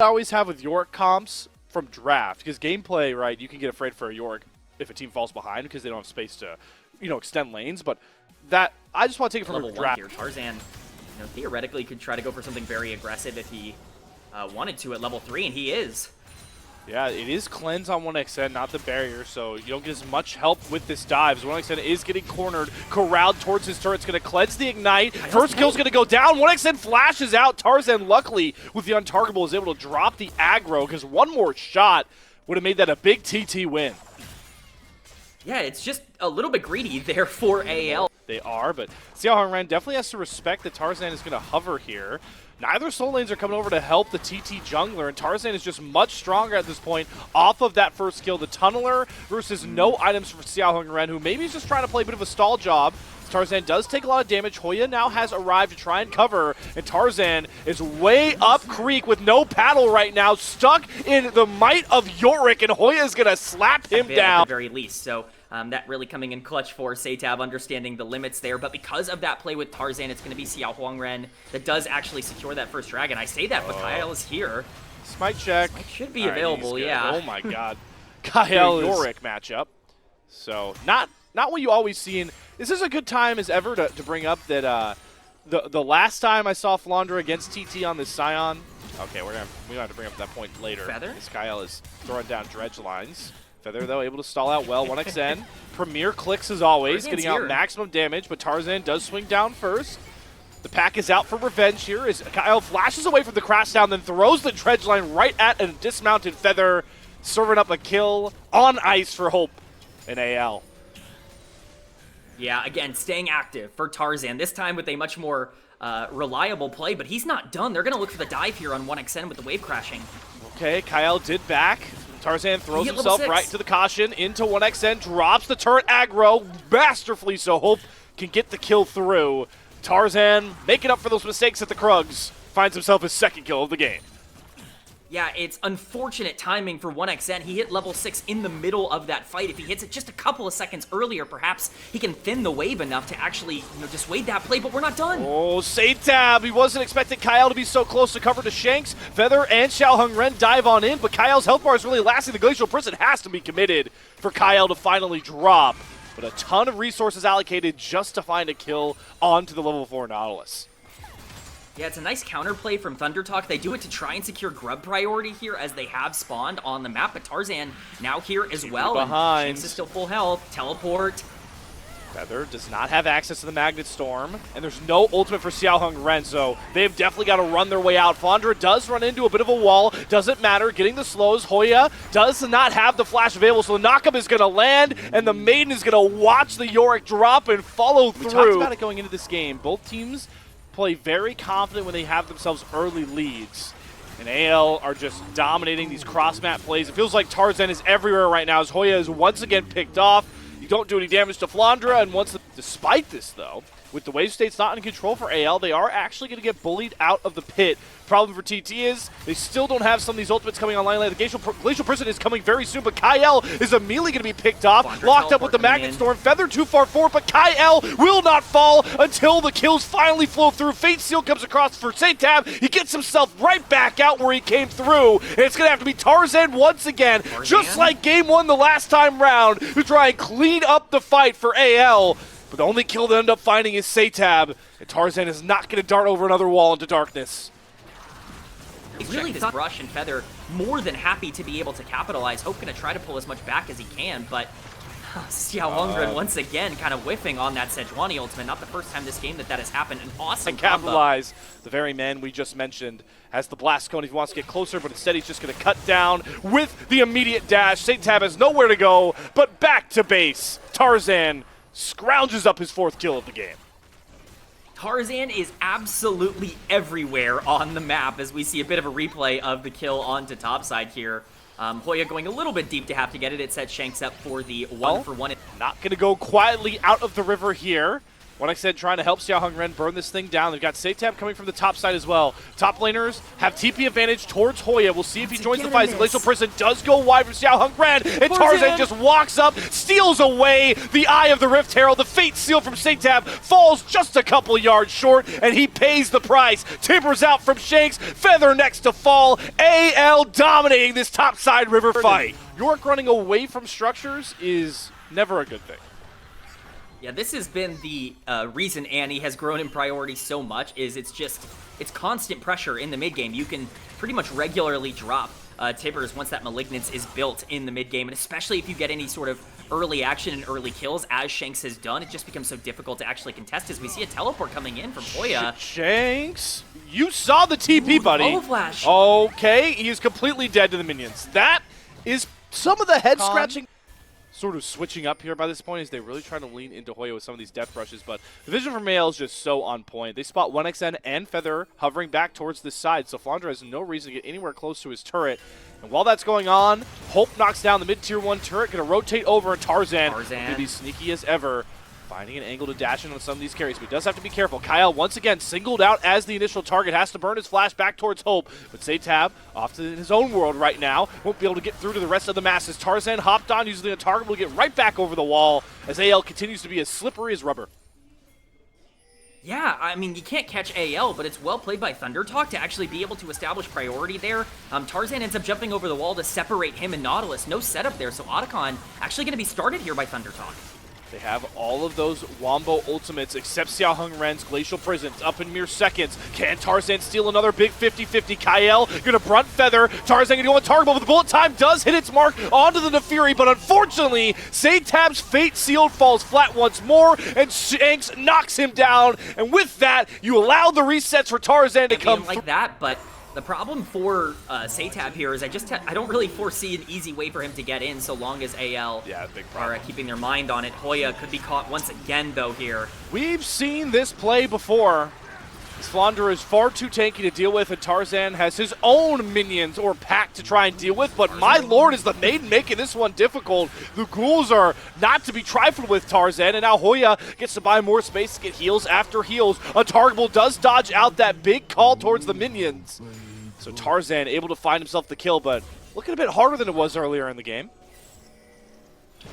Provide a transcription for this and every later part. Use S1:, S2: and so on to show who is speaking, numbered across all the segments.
S1: I always have with Yorick comps from draft, because gameplay, right, you can get afraid for a Yorick if a team falls behind because they don't have space to, extend lanes, but that, I just want to take it from
S2: level
S1: a draft.
S2: Here. Tarzan, theoretically could try to go for something very aggressive if he wanted to at level 3, and he is.
S1: Yeah, it is cleanse on 1xN, not the barrier, so you don't get as much help with this dive. As 1xN is getting cornered, corralled towards his turret. It's going to cleanse the ignite. First kill's going to go down. 1xN flashes out. Tarzan, luckily, with the untargetable, is able to drop the aggro, because one more shot would have made that a big TT win.
S2: Yeah, it's just a little bit greedy there for AL.
S1: They are, but Xiaohongren definitely has to respect that Tarzan is going to hover here. Neither soul lanes are coming over to help the TT jungler, and Tarzan is just much stronger at this point off of that first kill. The tunneler versus no items for Xiaohongren, who maybe is just trying to play a bit of a stall job. Tarzan does take a lot of damage. Hoya now has arrived to try and cover, and Tarzan is way up creek with no paddle right now, stuck in the might of Yorick, and Hoya is going to slap him down.
S2: At the very least, so that really coming in clutch for Seitab, understanding the limits there, but because of that play with Tarzan, it's going to be Xiaohongren that does actually secure that first dragon. I say that, but Kyle is here.
S1: Smite check.
S2: Smite should be available, yeah.
S1: Oh my god. Kyle Yorick matchup. So, not what you always see in. This is a good time as ever to bring up that the last time I saw Flandra against TT on this Scion. Okay, we're gonna have to bring up that point later.
S2: Feather?
S1: As Kyle is throwing down dredge lines. Feather, though, able to stall out well. 1xN. Premier clicks as always,
S2: Tarzan's
S1: getting out
S2: here.
S1: maximum damage, but Tarzan does swing down first. The pack is out for revenge here as Kyle flashes away from the crash down, then throws the dredge line right at a dismounted Feather, serving up a kill on ice for Hope in AL.
S2: Yeah, again, staying active for Tarzan, this time with a much more reliable play, but he's not done. They're going to look for the dive here on 1xN with the wave crashing.
S1: Okay, Kyle did back. Tarzan throws himself
S2: 6.
S1: right to the caution, into 1xN, drops the turret aggro, masterfully so Hope can get the kill through. Tarzan making up for those mistakes at the Krugs, finds himself his second kill of the game.
S2: Yeah, it's unfortunate timing for 1xN. He hit level 6 in the middle of that fight. If he hits it just a couple of seconds earlier, perhaps he can thin the wave enough to actually dissuade that play, but we're not done.
S1: Oh, Seitab, he wasn't expecting Kyle to be so close to cover to Shanks. Feather and Xiaohongren dive on in, but Kyle's health bar is really lasting. The Glacial Prison has to be committed for Kyle to finally drop. But a ton of resources allocated just to find a kill onto the level 4 Nautilus.
S2: Yeah, it's a nice counterplay from Thunder Talk. They do it to try and secure grub priority here as they have spawned on the map, but Tarzan now here as well.
S1: Behind.
S2: And Shanks is still full health. Teleport.
S1: Feather does not have access to the Magnet Storm, and there's no ultimate for Xiaohongren, so they've definitely got to run their way out. Flandra does run into a bit of a wall, doesn't matter, getting the slows. Hoya does not have the flash available, so the knockup is going to land, and the Maiden is going to watch the Yorick drop and follow through. We talked about it going into this game. Both teams play very confident when they have themselves early leads. And AL are just dominating these cross-map plays. It feels like Tarzan is everywhere right now as Hoya is once again picked off. You don't do any damage to Flandra, and despite this, though, with the wave states not in control for AL, they are actually going to get bullied out of the pit. Problem for TT is they still don't have some of these ultimates coming online. The Glacial Prison is coming very soon, but Kyle is immediately going to be picked off, locked up with the Magnet Storm. Feather too far forward, but Kyle will not fall until the kills finally flow through. Fate Seal comes across for Seitab. He gets himself right back out where he came through, and it's going to have to be Tarzan once again, just like Game 1 the last time round, to try and clean up the fight for AL. But the only kill they end up finding is Seitab, and Tarzan is not going to dart over another wall into darkness.
S2: Really, this Brush and Feather more than happy to be able to capitalize. Hope going to try to pull as much back as he can, but Xiaohongren once again kind of whiffing on that Sejuani ultimate. Not the first time this game that has happened. An awesome
S1: and capitalize. The very man we just mentioned has the blast cone if he wants to get closer, but instead he's just going to cut down with the immediate dash. Seitab has nowhere to go, but back to base. Tarzan scrounges up his 4th kill of the game.
S2: Tarzan is absolutely everywhere on the map as we see a bit of a replay of the kill onto topside here. Hoya going a little bit deep to have to get it. It sets Shanks up for the 1-for-1.
S1: Not going to go quietly out of the river here. Like I said, trying to help Xiaohong Ren burn this thing down. They've got Satab coming from the top side as well. Top laners have TP advantage towards Hoya. We'll see if he joins the fight. Glacial Prison does go wide from Xiaohong Ren, and Tarzan just walks up, steals away the Eye of the Rift Herald. The Fate Seal from Satab falls just a couple yards short, and he pays the price. Timbers out from Shanks, Feather next to fall. AL dominating this top side river fight. York running away from structures is never a good thing.
S2: Yeah, this has been the reason Annie has grown in priority so much, is it's constant pressure in the mid game. You can pretty much regularly drop Tibbers once that Malignance is built in the mid game, and especially if you get any sort of early action and early kills, as Shanks has done, it just becomes so difficult to actually contest as we see a teleport coming in from Hoya.
S1: Shanks, you saw the TP, buddy.
S2: Follow flash.
S1: Okay, he is completely dead to the minions. That is some of the head scratching. Sort of switching up here by this point as they really try to lean into Hoya with some of these death brushes, but the vision from AL is just so on point. They spot 1xN and Feather hovering back towards this side, so Flandre has no reason to get anywhere close to his turret. And while that's going on, Hope knocks down the mid-tier 1 turret, going to rotate over, and Tarzan will be sneaky as ever, finding an angle to dash in on some of these carries, but he does have to be careful. Kyle, once again, singled out as the initial target, has to burn his flash back towards Hope, but Satab, off to his own world right now, won't be able to get through to the rest of the masses. Tarzan hopped on, using a target, will get right back over the wall as AL continues to be as slippery as rubber.
S2: Yeah, I mean, you can't catch AL, but it's well played by Thundertalk to actually be able to establish priority there. Tarzan ends up jumping over the wall to separate him and Nautilus. No setup there, so Otacon actually going to be started here by Thundertalk.
S1: They have all of those Wombo ultimates except Xiaohong Ren's Glacial Prisons up in mere seconds. Can Tarzan steal another big 50-50? Kyle gonna brunt Feather. Tarzan gonna go on target, but the bullet time does hit its mark onto the Nefiri, but unfortunately, Satab's Fate Sealed falls flat once more, and Shanks knocks him down, and with that, you allow the resets for Tarzan to come
S2: like that, but the problem for Satab here is I don't really foresee an easy way for him to get in so long as AL are keeping their mind on it. Hoya could be caught once again, though, here.
S1: We've seen this play before. Flandre is far too tanky to deal with, and Tarzan has his own minions or pack to try and deal with, but my lord, is the maiden making this one difficult. The ghouls are not to be trifled with Tarzan, and now Hoya gets to buy more space to get heals after heals. Untargetable does dodge out that big call towards the minions. So Tarzan able to find himself the kill, but looking a bit harder than it was earlier in the game.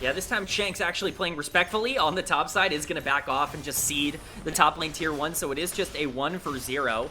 S2: Yeah, this time Shanks actually playing respectfully on the top side is going to back off and just seed the top lane tier 1, so it is just a 1-for-0.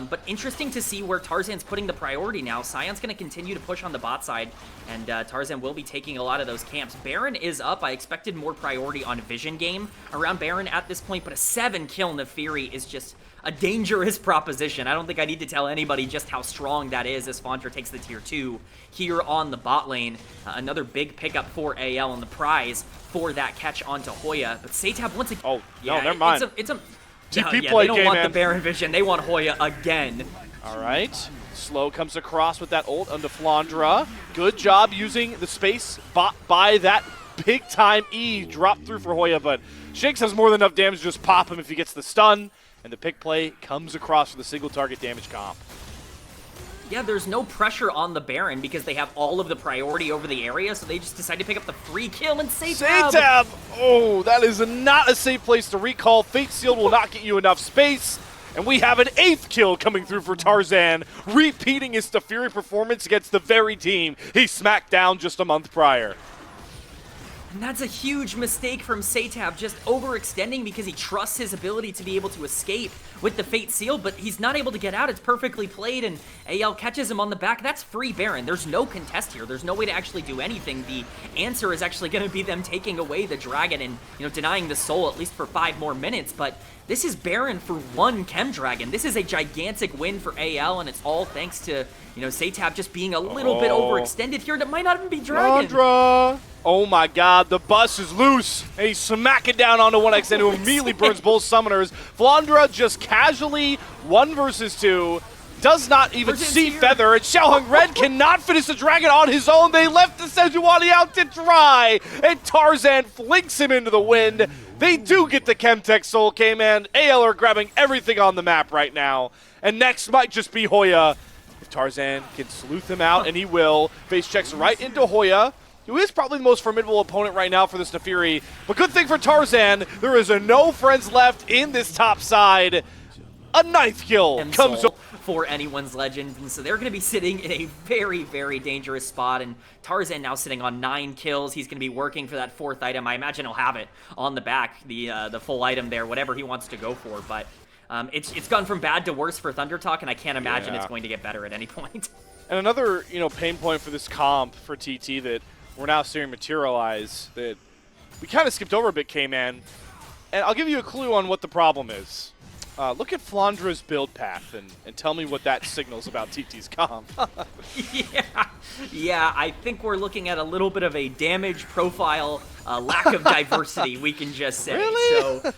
S2: But interesting to see where Tarzan's putting the priority now. Sion's going to continue to push on the bot side, and Tarzan will be taking a lot of those camps. Baron is up. I expected more priority on Vision game around Baron at this point, but a 7-kill Nefiri is just a dangerous proposition. I don't think I need to tell anybody just how strong that is as Flandre takes the tier 2 here on the bot lane. Another big pickup for AL and the prize for that catch onto Hoya. But Satab once again...
S1: Oh, yeah, no, never mind.
S2: It's a
S1: TP play
S2: they don't
S1: game,
S2: want
S1: man.
S2: the Baron Vision. They want Hoya again.
S1: All right. Slow comes across with that ult onto Flandre. Good job using the space bot by that big-time E drop through for Hoya, but Shanks has more than enough damage to just pop him if he gets the stun. And the pick play comes across with a single target damage comp.
S2: Yeah, there's no pressure on the Baron because they have all of the priority over the area, so they just decide to pick up the free kill and
S1: Satab! Oh, that is not a safe place to recall. Fate Sealed will not get you enough space. And we have an 8th kill coming through for Tarzan, repeating his Nefiri performance against the very team he smacked down just a month prior.
S2: And that's a huge mistake from Satab, just overextending because he trusts his ability to be able to escape with the Fate Seal, but he's not able to get out. It's perfectly played, and AL catches him on the back. That's free Baron. There's no contest here. There's no way to actually do anything. The answer is actually going to be them taking away the dragon and, denying the soul at least for 5 more minutes, but this is Baron for 1 Chem Dragon. This is a gigantic win for AL, and it's all thanks to, Satab just being a little bit overextended here, and it might not even be Dragon.
S1: Flandre! Oh my god, the bus is loose, and he's smacking down onto 1xN, who immediately burns both summoners. Flandre just casually 1 versus 2, does not even see Feather, and Xiaohong Ren cannot finish the dragon on his own. They left the Sejuani out to dry, and Tarzan flinks him into the wind. They do get the Chemtech Soul K-Man. AL are grabbing everything on the map right now, and next might just be Hoya. If Tarzan can sleuth him out, and he will, face checks right into Hoya. who is probably the most formidable opponent right now for this Naafiri. But good thing for Tarzan, there is no friends left in this top side. A 9th kill comes
S2: for anyone's legend, and so they're going to be sitting in a very, very dangerous spot, and Tarzan now sitting on 9 kills. He's going to be working for that 4th item. I imagine he'll have it on the back, the full item there, whatever he wants to go for, but it's gone from bad to worse for Thundertalk, and I can't imagine it's going to get better at any point.
S1: And another, pain point for this comp for TT that we're now seeing materialize that we kind of skipped over a bit, K-Man, and I'll give you a clue on what the problem is. Look at Flandra's build path and tell me what that signals about TT's comp.
S2: Yeah, I think we're looking at a little bit of a damage profile, lack of diversity, we can just say.
S1: Really?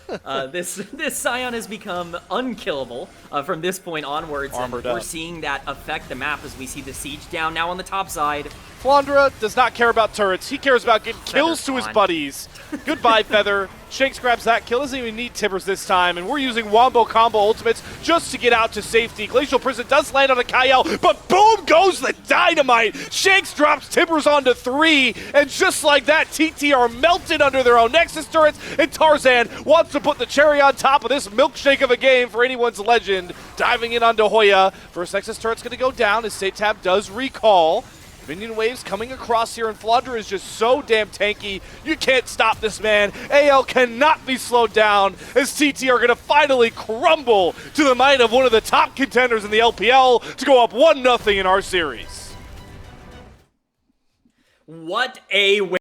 S2: So this Scion has become unkillable from this point onwards.
S1: Armored
S2: and we're
S1: up.
S2: seeing that affect the map as we see the siege down now on the top side.
S1: Flandra does not care about turrets. He cares about getting kills to his
S2: gone.
S1: buddies. Goodbye, Feather. Shanks grabs that kill. Doesn't even need Tibbers this time. And we're using Wombo combo ultimates just to get out to safety. Glacial Prison does land on a Kyle, but boom goes the dynamite. Shanks drops Tibbers onto 3. And just like that, TT are melted under their own Nexus turrets. And Tarzan wants to put the cherry on top of this milkshake of a game for anyone's legend. Diving in onto Hoya. First Nexus turret's going to go down as Satab does recall. Minion waves coming across here, and Flandra is just so damn tanky. You can't stop this man. AL cannot be slowed down as TT are going to finally crumble to the might of one of the top contenders in the LPL to go up 1-0 in our series.
S2: What a win.